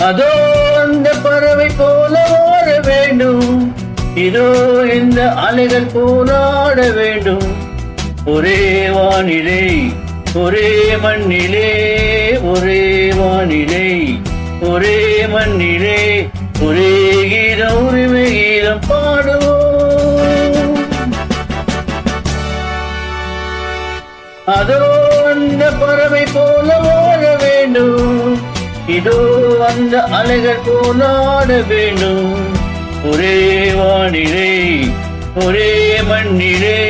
அதோ அந்த பறவை போல ஓட வேண்டும், இதோ இந்த அலைகள் போராட வேண்டும். ஒரே வானிலை ஒரே மண்ணிலே, ஒரே வானிலை ஒரே மண்ணிலே, ஒரே கீதம் உரிமை கீதம் பாடுவோம். அதோ அந்த பறவை போல ஓட வேண்டும், இதோ அந்த அலைகள் போராட வேண்டும். ஒரே வானிலை ஒரே மண்ணிலே,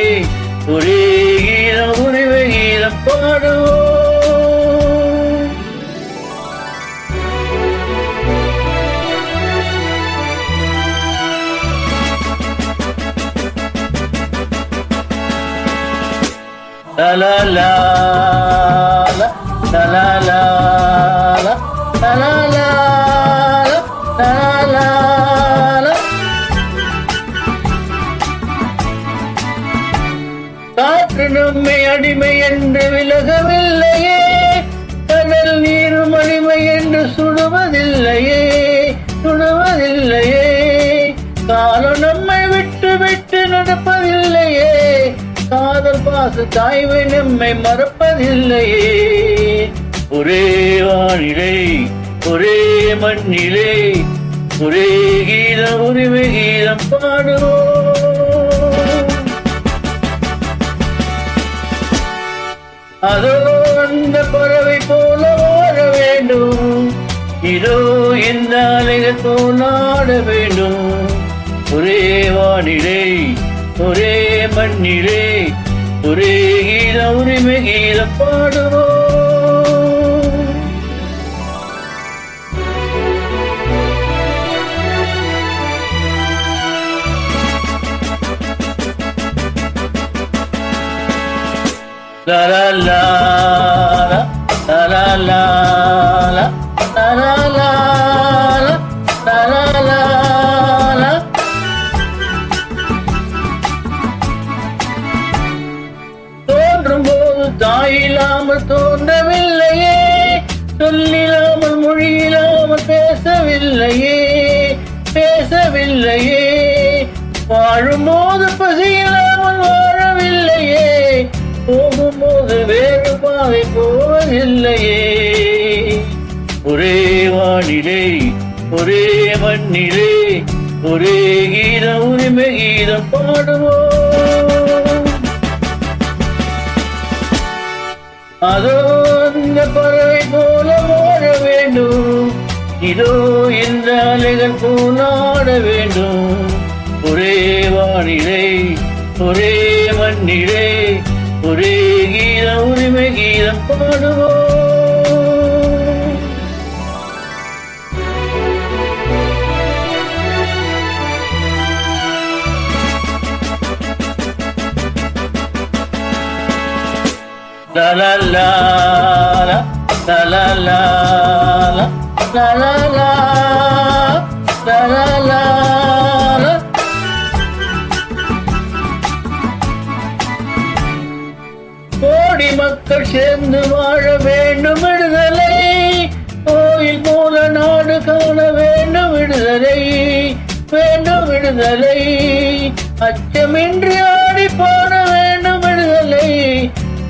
ஒரே கீதம் உரிமை கீதம் பாடுவோம். La la la la la la la la la la la la. காற்று நம்மை அடிமை என்று விலகவில்லையே, கடல் நீரும் அடிமை என்று சுடுவதில்லையே, சுடுவதில்லையே. காலம் நம்மை விட்டு விட்டு நடப்பதில்லையே, காதல் பாச தாய்மை நம்மை மறப்பதில்லையே. ஒரே வானிலை ஒரே மண்ணிலே, ஒரே கீதம் உரிமை கீதம் பாடுவோம். அதோ அந்த பறவை போல ஓட வேண்டும், இதோ இந்த அலைகள் போராட வேண்டும். ஒரே வானிலை ஒரே மண்ணிலே, ஒரே கீதம் உரிமை கீதம் பாடுவோம். La la la la la la la la la la la la la la. தோன்றும் போது தாயில்லாமல் தோன்றவில்லையே, சொல்லில்லாமல் மொழியில்லாமல் பேசவில்லையே, பேசவில்லையே. வாழும் போது பசியில்லாமல் வாழவில்லையே, போகும்போது வேறு பாதை போவதில்லையே. ஒரே வானிலை ஒரே மண்ணிலே, ஒரே கீதம் உரிமை கீதம் பாடுவோம். அதோ அந்த பறவை போல ஓட வேண்டும், இதோ இந்த அலைகள் போராட வேண்டும். ஒரே வானிலை ஒரே மண்ணிலே, ஒரே கீதம் உரிமை கீதம் பாடுவோம். La la la la la la la la la la la la la. கோடி மக்கள் சேர்ந்து வாழ வேண்டும் விடுதலை, கோயில் போல நாடு காண வேண்டும் விடுதலை, வேண்டும் விடுதலை. அச்சமின்றி ஆடி பாட வேண்டும் விடுதலை,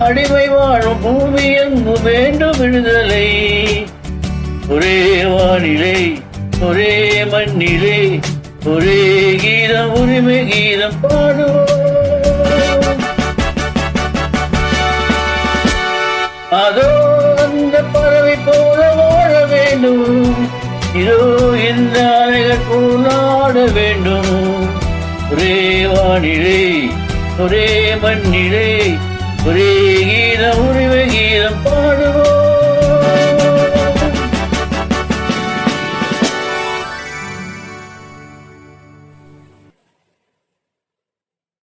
அடிமை வாழும் பூமி எங்கு வேண்டும் விடுதலை. ஒரே வானிலை ஒரே மண்ணிலே, ஒரே கீதம் உரிமை கீதம் பாடுவோம். அதோ அந்த பறவை போல ஓட வேண்டும், இதோ இந்த அலைகள் போராட வேண்டும். ஒரே வானிலை ஒரே மண்ணிலே, ஒரே கீதம் உரிமை கீதம்